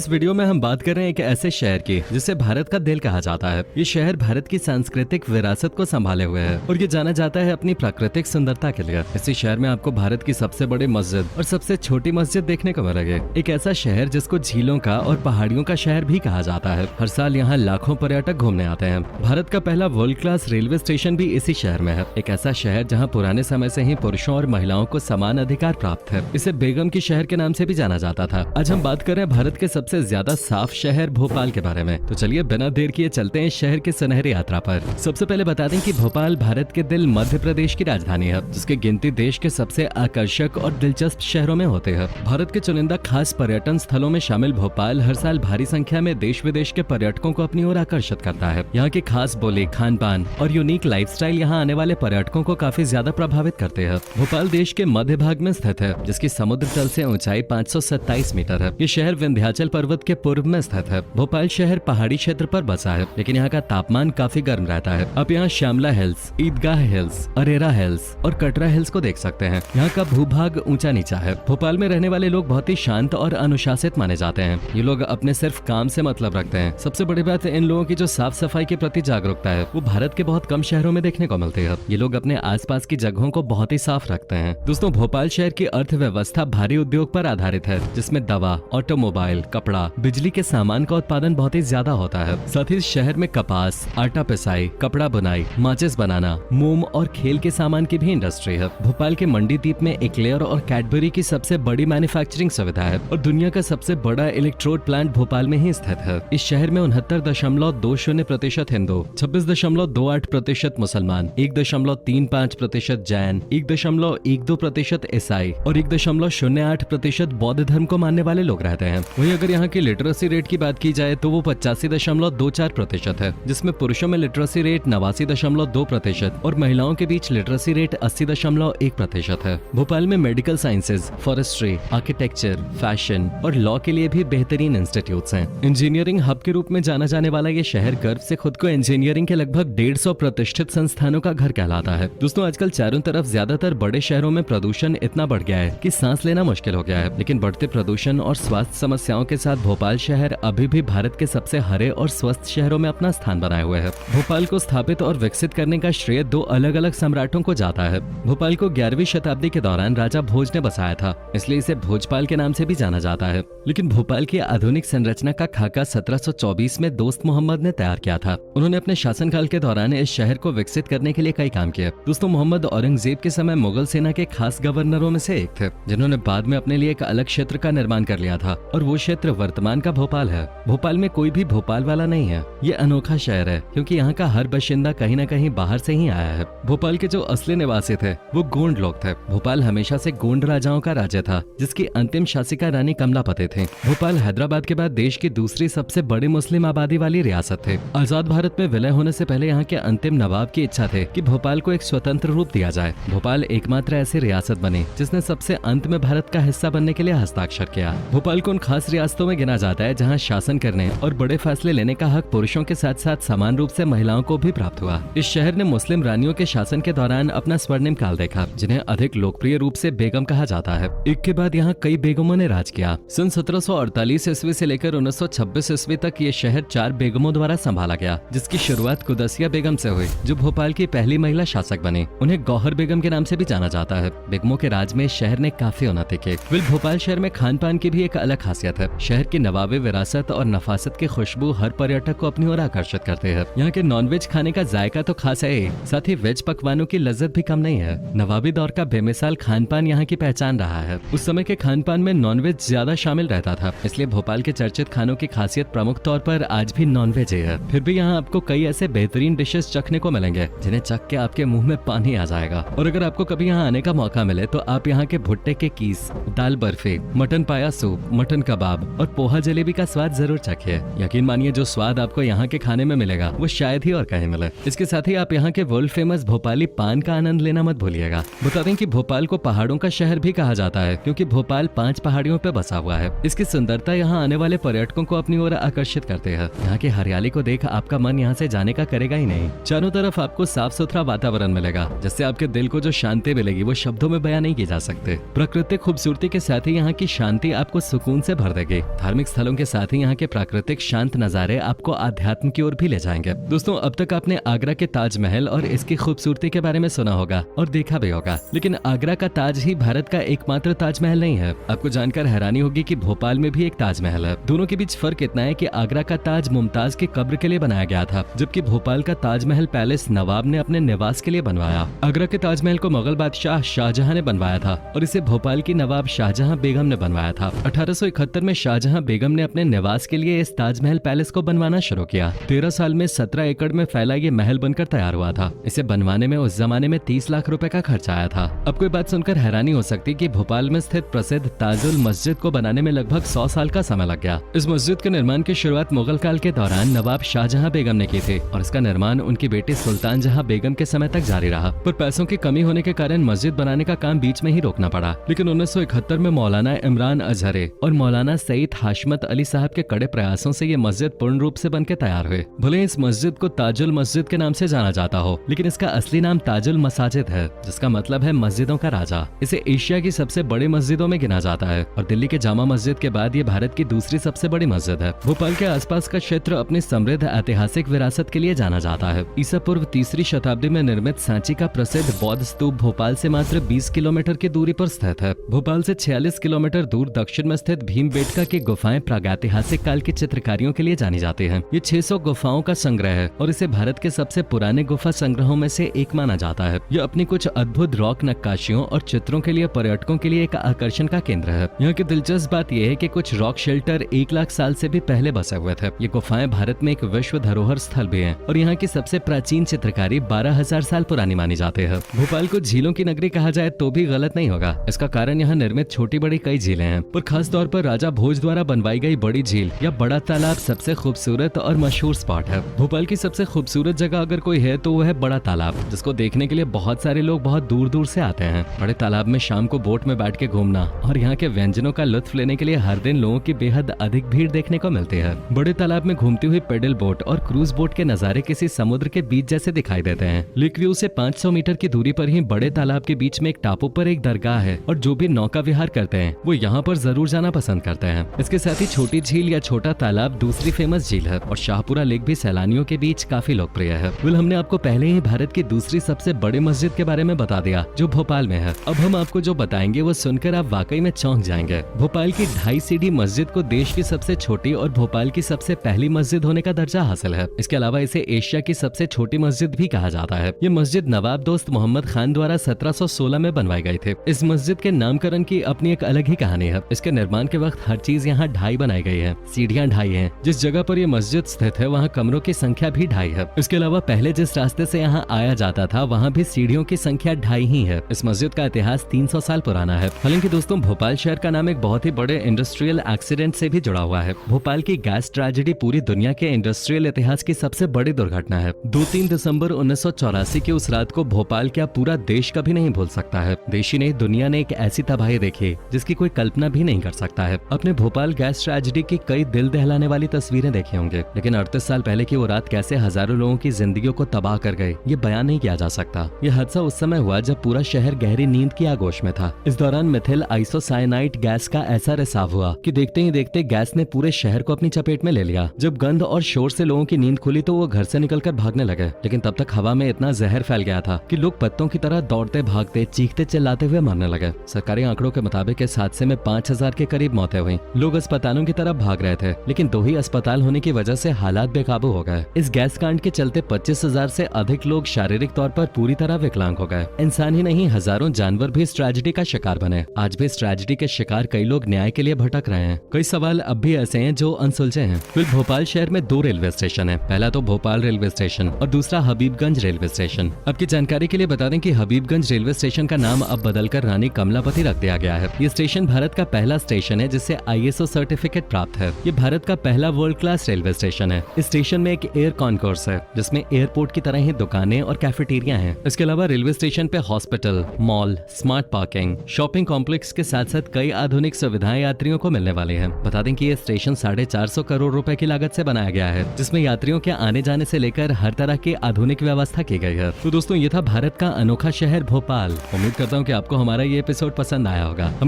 इस वीडियो में हम बात कर रहे हैं एक ऐसे शहर की जिसे भारत का दिल कहा जाता है। ये शहर भारत की सांस्कृतिक विरासत को संभाले हुए है और ये जाना जाता है अपनी प्राकृतिक सुंदरता के लिए। इसी शहर में आपको भारत की सबसे बड़ी मस्जिद और सबसे छोटी मस्जिद देखने को मिलेगी। एक ऐसा शहर जिसको झीलों का और पहाड़ियों का शहर भी कहा जाता है। हर साल यहाँ लाखों पर्यटक घूमने आते हैं। भारत का पहला वर्ल्ड क्लास रेलवे स्टेशन भी इसी शहर में है। एक ऐसा शहर जहाँ पुराने समय से ही पुरुषों और महिलाओं को समान अधिकार प्राप्त है। इसे बेगम की शहर के नाम से भी जाना जाता था। आज हम बात कर रहे हैं भारत के सबसे ज्यादा साफ शहर भोपाल के बारे में। तो चलिए बिना देर किए चलते हैं शहर के सुनहरी यात्रा पर। सबसे पहले बता दें कि भोपाल भारत के दिल मध्य प्रदेश की राजधानी है, जिसकी गिनती देश के सबसे आकर्षक और दिलचस्प शहरों में होते हैं। भारत के चुनिंदा खास पर्यटन स्थलों में शामिल भोपाल हर साल भारी संख्या में देश विदेश के पर्यटकों को अपनी ओर आकर्षित करता है। यहाँ की खास बोली, खान पान और यूनिक लाइफस्टाइल यहाँ आने वाले पर्यटकों को काफी ज्यादा प्रभावित करते हैं। भोपाल देश के मध्य भाग में स्थित है, जिसकी समुद्र तल से ऊंचाई 527 मीटर है। ये शहर विंध्याचल पर्वत के पूर्व में स्थित है। भोपाल शहर पहाड़ी क्षेत्र पर बसा है, लेकिन यहाँ का तापमान काफी गर्म रहता है। आप यहाँ श्यामला हिल्स, ईदगाह हिल्स, अरेरा हिल्स और कटरा हिल्स को देख सकते हैं। यहाँ का भूभाग ऊंचा नीचा है। भोपाल में रहने वाले लोग बहुत ही शांत और अनुशासित माने जाते हैं। ये लोग अपने सिर्फ काम से मतलब रखते हैं। सबसे बड़ी बात इन लोगों की जो साफ सफाई के प्रति जागरूकता है, वो भारत के बहुत कम शहरों में देखने को मिलती है। ये लोग अपने आसपास की जगहों को बहुत ही साफ रखते हैं। दोस्तों, भोपाल शहर की अर्थव्यवस्था भारी उद्योग पर आधारित है, जिसमें दवा, ऑटोमोबाइल, कपड़ा, बिजली के सामान का उत्पादन बहुत ही ज्यादा होता है। साथ ही शहर में कपास, आटा पिसाई, कपड़ा बुनाई, माचिस बनाना, मोम और खेल के सामान की भी इंडस्ट्री है। भोपाल के मंडी द्वीप में एक्लेयर और कैडबरी की सबसे बड़ी मैन्युफैक्चरिंग सुविधा है और दुनिया का सबसे बड़ा इलेक्ट्रोड प्लांट भोपाल में ही स्थित है। इस शहर में 69.20% हिंदू, 26.28% मुसलमान, 1.35% जैन, 1.12% ईसाई और 1.08% बौद्ध धर्म को मानने वाले लोग रहते हैं। वहीं अगर यहाँ की लिटरेसी रेट की बात की जाए तो वो 85.24% है, जिसमें पुरुषों में लिटरेसी रेट 89.2% और महिलाओं के बीच लिटरेसी रेट 80.1% है। भोपाल में medical sciences, forestry, architecture, fashion और लॉ के लिए भी बेहतरीन इंस्टीट्यूट्स हैं। इंजीनियरिंग हब के रूप में जाना जाने वाला ये शहर गर्व से खुद को इंजीनियरिंग के लगभग 150 प्रतिष्ठित संस्थानों का घर कहलाता है। दोस्तों, आजकल चारों तरफ ज्यादातर बड़े शहरों में प्रदूषण इतना बढ़ गया है कि सांस लेना मुश्किल हो गया है, लेकिन बढ़ते प्रदूषण और स्वास्थ्य समस्याओं के साथ भोपाल शहर अभी भी भारत के सबसे हरे और स्वस्थ शहरों में अपना स्थान बनाए हुए है। भोपाल को स्थापित और विकसित करने का श्रेय 2 अलग अलग सम्राटों को जाता है। भोपाल को 11वीं शताब्दी के दौरान राजा भोज ने बसाया था, इसलिए इसे भोजपाल के नाम से भी जाना जाता है। लेकिन भोपाल की आधुनिक संरचना का खाका 1724 में दोस्त मोहम्मद ने तैयार किया था। उन्होंने अपने शासनकाल के दौरान इस शहर को विकसित करने के लिए कई काम किए। दोस्तों, मोहम्मद औरंगजेब के समय मुगल सेना के खास गवर्नरों में से एक थे, जिन्होंने बाद में अपने लिए एक अलग क्षेत्र का निर्माण कर लिया था और वो क्षेत्र वर्तमान का भोपाल है। भोपाल में कोई भी भोपाल वाला नहीं है। ये अनोखा शहर है क्योंकि यहाँ का हर बाशिंदा कहीं न कहीं बाहर से ही आया है। भोपाल के जो असली निवासी थे वो गोंड लोग थे। भोपाल हमेशा से गोंड राजाओं का राज्य था, जिसकी अंतिम शासिका रानी कमलापति थी। भोपाल हैदराबाद के बाद देश की दूसरी सबसे बड़ी मुस्लिम आबादी वाली रियासत थे। आजाद भारत में विलय होने से पहले यहाँ के अंतिम नवाब की इच्छा थी कि भोपाल को एक स्वतंत्र रूप दिया जाए। भोपाल एकमात्र ऐसी रियासत बनी जिसने सबसे अंत में भारत का हिस्सा बनने के लिए हस्ताक्षर किया। भोपाल को उन खास रियासतों में गिना जाता है जहाँ शासन करने और बड़े फैसले लेने का हक पुरुषों के साथ साथ समान रूप से महिलाओं को भी प्राप्त हुआ। इस शहर ने मुस्लिम रानियों के शासन के दौरान अपना स्वर्णिम काल देखा, जिन्हें अधिक लोकप्रिय रूप से बेगम कहा जाता है। एक के बाद यहाँ कई बेगमों ने राज किया। सन 1748 ईस्वी से लेकर 1926 ईस्वी तक ये शहर 4 बेगमों द्वारा संभाला गया, जिसकी शुरुआत कुदसिया बेगम से हुई, जो भोपाल की पहली महिला शासक बनी। उन्हें गौहर बेगम के नाम से भी जाना जाता है। बेगमों के राज में शहर ने काफी उन्नति की। भोपाल शहर में खान पान की भी एक अलग खासियत है। शहर की नवाबी विरासत और नफासत की खुशबू हर पर्यटक को अपनी ओर आकर्षित करते हैं। यहाँ के नॉनवेज खाने का जायका तो खास है, साथ ही वेज पकवानों की लज्जत भी कम नहीं है। नवाबी दौर का बेमिसाल खान पान यहाँ की पहचान रहा है। उस समय के खान पान में नॉनवेज ज्यादा शामिल रहता था, इसलिए भोपाल के चर्चित खानों की खासियत प्रमुख तौर पर आज भी नॉनवेज है। फिर भी यहाँ आपको कई ऐसे बेहतरीन डिशेस चखने को मिलेंगे जिन्हें चख के आपके मुंह में पानी आ जाएगा। और अगर आपको कभी यहाँ आने का मौका मिले तो आप यहाँ के भुट्टे के कीस, दाल बर्फी, मटन पाया सूप, मटन कबाब और पोहा जलेबी का स्वाद जरूर चखिए। यकीन मानिए, जो स्वाद आपको यहाँ के खाने में मिलेगा वो शायद ही और कहीं मिले। इसके साथ ही आप यहाँ के वर्ल्ड फेमस भोपाली पान का आनंद लेना मत भूलिएगा। बता दें कि भोपाल को पहाड़ों का शहर भी कहा जाता है, क्योंकि भोपाल 5 पहाड़ियों पर बसा हुआ है। इसकी सुंदरता यहाँ आने वाले पर्यटकों को अपनी ओर आकर्षित करते हैं। यहाँ की हरियाली को देख आपका मन यहाँ से जाने का करेगा ही नहीं। चारों तरफ आपको साफ सुथरा वातावरण मिलेगा, जिससे आपके दिल को जो शांति मिलेगी वो शब्दों में बयान नहीं की जा सकते। प्राकृतिक खूबसूरती के साथ ही यहाँ की शांति आपको सुकून से भर देगी। धार्मिक स्थलों के साथ ही यहाँ के प्राकृतिक शांत नजारे आपको आध्यात्म की ओर भी ले जाएंगे। दोस्तों, अब तक आपने आगरा के ताजमहल और इसकी खूबसूरती के बारे में सुना होगा और देखा भी होगा, लेकिन आगरा का ताज ही भारत का एकमात्र ताजमहल नहीं है। आपको जानकर हैरानी होगी कि भोपाल में भी एक ताजमहल है। दोनों के बीच फर्क इतना है कि आगरा का ताज मुमताज की कब्र के लिए बनाया गया था, जबकि भोपाल का ताजमहल पैलेस नवाब ने अपने निवास के लिए बनवाया। आगरा के ताजमहल को मुगल बादशाह शाहजहां ने बनवाया था और इसे भोपाल की नवाब शाहजहां बेगम ने बनवाया था। 1871 में शाहजहां बेगम ने अपने निवास के लिए इस ताजमहल पैलेस को बनवाना शुरू किया। 13 साल में 17 एकड़ में फैला ये महल बनकर तैयार हुआ था। इसे बनवाने में उस जमाने में 30 लाख रुपए का खर्चा आया था। अब कोई बात सुनकर हैरानी हो सकती कि भोपाल में स्थित प्रसिद्ध ताजुल मस्जिद को बनाने में लगभग 100 साल का समय लग गया। इस मस्जिद के निर्माण की शुरुआत मुगल काल के दौरान नवाब शाहजहां बेगम ने की थी और इसका निर्माण उनकी बेटी सुल्तान जहां बेगम के समय तक जारी रहा, पर पैसों की कमी होने के कारण मस्जिद बनाने का काम बीच में ही रोकना पड़ा। लेकिन 1971 में मौलाना इमरान अजहरी और मौलाना सईद हाशमत अली साहब के कड़े प्रयासों से ये मस्जिद पूर्ण रूप से बनकर तैयार हुए। भले इस मस्जिद को ताजुल मस्जिद के नाम से जाना जाता हो, लेकिन इसका असली नाम ताजुल मसाजिद है, जिसका मतलब है मस्जिदों का राजा। इसे एशिया की सबसे बड़ी मस्जिदों में गिना जाता है और दिल्ली के जामा मस्जिद के बाद ये भारत की दूसरी सबसे बड़ी मस्जिद है। भोपाल के आसपास का क्षेत्र अपनी समृद्ध ऐतिहासिक विरासत के लिए जाना जाता है। ईसा पूर्व 3री शताब्दी में निर्मित सांची का प्रसिद्ध बौद्ध स्तूप भोपाल से मात्र 20 किलोमीटर की दूरी पर स्थित है। भोपाल से 46 किलोमीटर दूर दक्षिण में स्थित भीमबेटका की गुफाएं प्रागैतिहासिक काल की चित्रकारियों के लिए जानी जाती हैं। ये 600 गुफाओं का संग्रह है और इसे भारत के सबसे पुराने गुफा संग्रहों में से एक माना जाता है। यह अपनी कुछ अद्भुत रॉक नक्काशियों और चित्रों के लिए पर्यटकों के लिए एक आकर्षण का केंद्र है। यहाँ की दिलचस्प बात यह है कि कुछ रॉक शेल्टर 1 लाख साल से भी पहले बसे हुए थे। ये गुफाएं भारत में एक विश्व धरोहर स्थल भी है और यहाँ की सबसे प्राचीन चित्रकारी 12,000 साल पुरानी मानी जाती है। भोपाल को झीलों की नगरी कहा जाए तो भी गलत नहीं होगा। इसका कारण यहाँ निर्मित छोटी बड़ी कई झीलें हैं, पर खास तौर पर राजा भोज द्वारा बनवाई गई बड़ी झील या बड़ा तालाब सबसे खूबसूरत और मशहूर स्पॉट है। भोपाल की सबसे खूबसूरत जगह अगर कोई है तो वह है बड़ा तालाब, जिसको देखने के लिए बहुत सारे लोग बहुत दूर दूर से आते हैं। बड़े तालाब में शाम को बोट में बैठ के घूमना और यहाँ के व्यंजनों का लुत्फ लेने के लिए हर दिन लोगों की बेहद अधिक भीड़ देखने को मिलती है। बड़े तालाब में घूमती हुई पेडल बोट और क्रूज बोट के नजारे किसी समुद्र के बीच जैसे दिखाई देते हैं। लेक व्यू से 500 मीटर की दूरी पर ही बड़े तालाब के बीच में एक टापू पर एक दरगाह है और जो भी नौका विहार करते हैं वो यहाँ पर जरूर जाना पसंद करते हैं। इसके साथ ही छोटी झील या छोटा तालाब दूसरी फेमस झील है और शाहपुरा लेक भी सैलानियों के बीच काफी लोकप्रिय है। हमने आपको पहले ही भारत की दूसरी सबसे बड़ी मस्जिद के बारे में बता दिया जो भोपाल में है। अब हम आपको जो बताएंगे वो सुनकर आप वाकई में चौंक जाएंगे। भोपाल की 2.5 सीढ़ी मस्जिद को देश की सबसे छोटी और भोपाल की सबसे पहली मस्जिद होने का दर्जा हासिल है। इसके अलावा इसे एशिया की सबसे छोटी मस्जिद भी कहा जाता है। ये मस्जिद नवाब दोस्त मोहम्मद खान द्वारा 1716 में बनवाई गई थी। इस मस्जिद के नामकरण की अपनी एक अलग ही कहानी है। इसके निर्माण के वक्त हर चीज यहाँ 2.5 बनाई गई है। सीढ़ियाँ 2.5 हैं। जिस जगह पर ये मस्जिद स्थित है वहाँ कमरों की संख्या भी 2.5 है। इसके अलावा पहले जिस रास्ते से यहाँ आया जाता था वहाँ भी सीढ़ियों की संख्या 2.5 ही है। इस मस्जिद का इतिहास 300 साल पुराना है। हालांकि दोस्तों, भोपाल शहर का नाम एक बहुत ही बड़े इंडस्ट्रियल एक्सीडेंट से भी जुड़ा हुआ है। भोपाल की गैस ट्रेजेडी पूरी दुनिया के इंडस्ट्रियल इतिहास की सबसे बड़ी दुर्घटना है। 2-3 दिसंबर 1984 की उस रात को भोपाल क्या पूरा देश कभी नहीं भूल सकता है। देश ही नहीं, दुनिया ने एक ऐसी तबाही देखी जिसकी कोई कल्पना भी नहीं कर सकता है। अपने भोपाल गैस ट्रेजेडी की कई दिल दहलाने वाली तस्वीरें देखी होंगे, लेकिन 38 साल पहले की वो रात कैसे हजारों लोगों की जिंदगियों को तबाह कर गई, ये बयान नहीं किया जा सकता। ये हादसा उस समय हुआ जब पूरा शहर गहरी नींद की आगोश में था। इस दौरान मिथिल आइसोसाइनाइट गैस का ऐसा रिसाव हुआ कि देखते ही देखते गैस ने पूरे शहर को अपनी चपेट में ले लिया। जब गंध और शोर से लोगों की नींद खुली तो वो घर से निकलकर भागने लगे, लेकिन तब तक हवा में इतना जहर फैल गया था कि लोग पत्तों की तरह दौड़ते भागते चीखते चिल्लाते हुए मरने लगे। सरकारी आंकड़ों के मुताबिक इस हादसे में 5000 के करीब मौतें हुई। लोग अस्पतालों की तरफ भाग रहे थे, लेकिन 2 ही अस्पताल होने की वजह से हालात बेकाबू हो गए। इस गैस कांड के चलते 25,000 से अधिक लोग शारीरिक तौर पर पूरी तरह विकलांग हो गए। इंसान ही नहीं, हजारों जानवर भी इस ट्रेजेडी का शिकार बने। आज भी इस ट्रेजेडी के शिकार कई लोग न्याय के लिए भटक रहे हैं। कई सवाल अब भी ऐसे हैं जो अनसुलझे हैं। फिर भोपाल शहर में 2 रेलवे स्टेशन है। पहला तो भोपाल रेलवे स्टेशन और दूसरा हबीबगंज रेलवे स्टेशन। आपकी जानकारी के लिए बता दें कि हबीबगंज रेलवे स्टेशन का नाम अब बदलकर रानी कमलापति रख दिया गया है। ये स्टेशन भारत का पहला स्टेशन है जिसे ISO सर्टिफिकेट प्राप्त है। ये भारत का पहला वर्ल्ड क्लास रेलवे स्टेशन है। इस स्टेशन में एक एयर कॉन्कोर्स है जिसमें एयरपोर्ट की तरह ही दुकानें और कैफेटेरिया हैं। इसके अलावा रेलवे स्टेशन पे hospital, mall, smart parking, shopping complex के साथ साथ कई आधुनिक सुविधाएं यात्रियों को मिलने वाले हैं। बता दें कि ये स्टेशन 450 करोड़ रुपए की लागत से बनाया गया है, जिसमें यात्रियों के आने जाने से लेकर हर तरह की आधुनिक व्यवस्था की गई है। तो दोस्तों, ये था भारत का अनोखा शहर भोपाल। उम्मीद करता हूँ कि आपको हमारा ये एपिसोड पसंद आया होगा। हमें